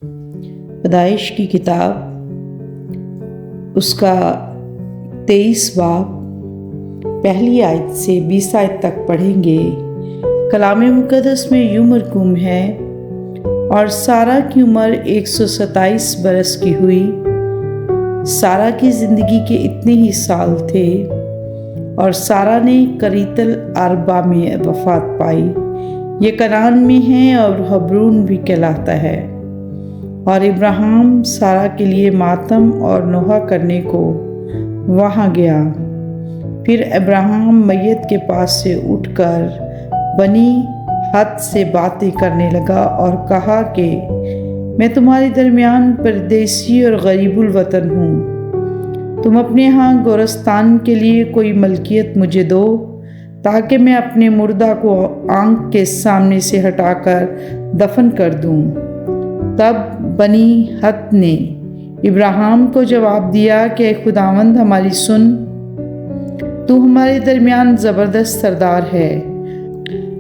پیدائش کی کتاب اس کا 23 باب پہلی آیت سے 20 آیت تک پڑھیں گے۔ کلام مقدس میں یوں مرقوم ہے، اور سارہ کی عمر 127 برس کی ہوئی۔ سارہ کی زندگی کے اتنے ہی سال تھے، اور سارہ نے قریت العربہ میں وفات پائی۔ یہ کنعان میں ہے اور حبرون بھی کہلاتا ہے۔ اور ابراہیم سارہ کے لیے ماتم اور نوحہ کرنے کو وہاں گیا۔ پھر ابراہیم میت کے پاس سے اٹھ کر بنی حت سے باتیں کرنے لگا اور کہا کہ میں تمہارے درمیان پردیسی اور غریب الوطن ہوں۔ تم اپنے ہاں گورستان کے لیے کوئی ملکیت مجھے دو، تاکہ میں اپنے مردہ کو آنکھ کے سامنے سے ہٹا کر دفن کر دوں۔ تب بنی حت نے ابراہیم کو جواب دیا کہ اے خداوند ہماری سن، تو ہمارے درمیان زبردست سردار ہے۔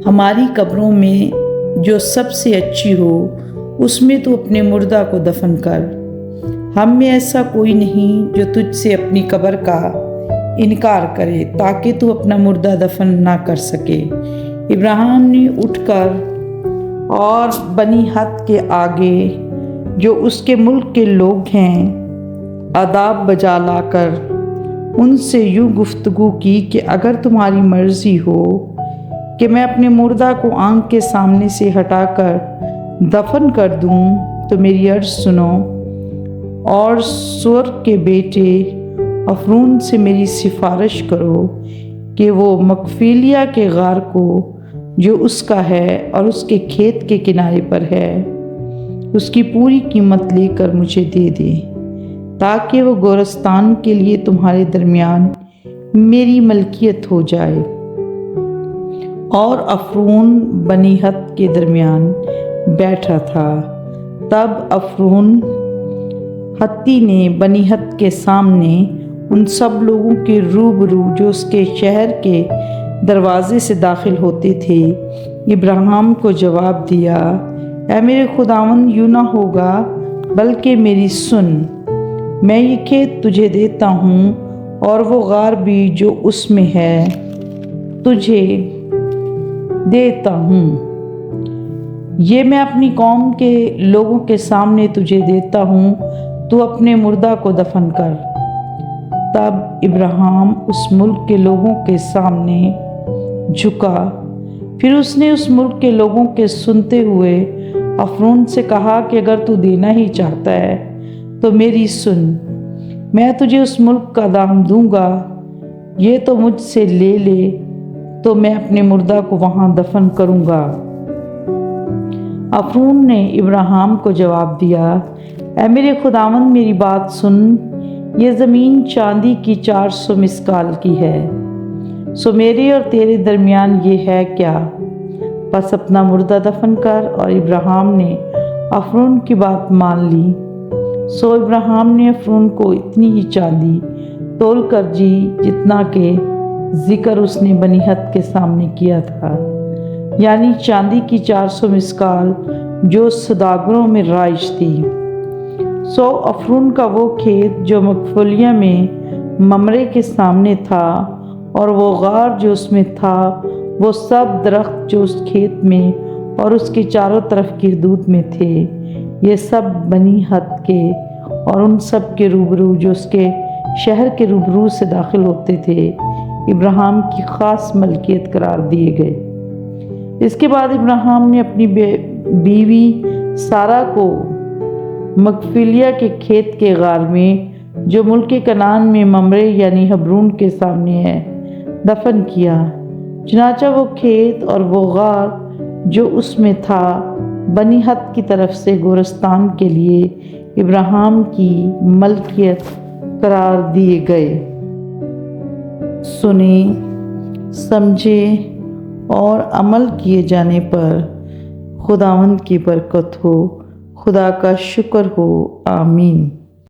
ہماری قبروں میں جو سب سے اچھی ہو اس میں تو اپنے مردہ کو دفن کر۔ ہم میں ایسا کوئی نہیں جو تجھ سے اپنی قبر کا انکار کرے، تاکہ تو اپنا مردہ دفن نہ کر سکے۔ ابراہیم نے اٹھ کر اور بنی حت کے آگے جو اس کے ملک کے لوگ ہیں آداب بجا لا کر ان سے یوں گفتگو کی کہ اگر تمہاری مرضی ہو کہ میں اپنے مردہ کو آنکھ کے سامنے سے ہٹا کر دفن کر دوں تو میری عرض سنو، اور سور کے بیٹے افرون سے میری سفارش کرو کہ وہ مغفیلیہ کے غار کو جو اس کا ہے اور اس کے کھیت کے کنارے پر ہے، اس کی پوری قیمت لے کر مجھے دے دے، تاکہ وہ گورستان کے لیے تمہارے درمیان میری ملکیت ہو جائے۔ اور افرون بنی حت کے درمیان بیٹھا تھا۔ تب افرون حتی نے بنی حت کے سامنے ان سب لوگوں کے روبرو جو اس کے شہر کے دروازے سے داخل ہوتے تھے ابراہیم کو جواب دیا، اے میرے خداوند، یوں نہ ہوگا، بلکہ میری سن، میں یہ کھیت تجھے دیتا ہوں اور وہ غار بھی جو اس میں ہے تجھے دیتا ہوں۔ یہ میں اپنی قوم کے لوگوں کے سامنے تجھے دیتا ہوں، تو اپنے مردہ کو دفن کر۔ تب ابراہیم اس ملک کے لوگوں کے سامنے جھکا۔ پھر اس نے اس ملک کے لوگوں کے سنتے ہوئے افرون سے کہا کہ اگر تو دینا ہی چاہتا ہے تو میری سن، میں تجھے اس ملک کا دام دوں گا، یہ تو مجھ سے لے لے تو میں اپنے مردہ کو وہاں دفن کروں گا۔ افرون نے ابراہیم کو جواب دیا، اے میرے خداوند، میری بات سن، یہ زمین چاندی کی 400 مسکال کی ہے، سو میرے اور تیرے درمیان یہ ہے کیا؟ بس اپنا مردہ دفن کر۔ اور ابراہیم نے افرون کی بات مان لی۔ سو ابراہیم نے افرون کو اتنی ہی چاندی تول کر دی جتنا کہ ذکر اس نے بنی حت کے سامنے کیا تھا، یعنی چاندی کی 400 مسکال جو سوداگروں میں رائج تھی۔ سو افرون کا وہ کھیت جو مغفولیہ میں ممرے کے سامنے تھا، اور وہ غار جو اس میں تھا، وہ سب درخت جو اس کھیت میں اور اس کے چاروں طرف کی حدود میں تھے، یہ سب بنی حت کے اور ان سب کے روبرو جو اس کے شہر کے روبرو سے داخل ہوتے تھے ابراہیم کی خاص ملکیت قرار دیے گئے۔ اس کے بعد ابراہیم نے اپنی بیوی سارہ کو مغفیلیہ کے کھیت کے غار میں جو ملک کنعان میں ممرے یعنی حبرون کے سامنے ہے دفن کیا۔ چنانچہ وہ کھیت اور وہ غار جو اس میں تھا بنی حت کی طرف سے گورستان کے لیے ابراہیم کی ملکیت قرار دیے گئے۔ سنیں، سمجھے اور عمل کیے جانے پر خداوند کی برکت ہو۔ خدا کا شکر ہو، آمین۔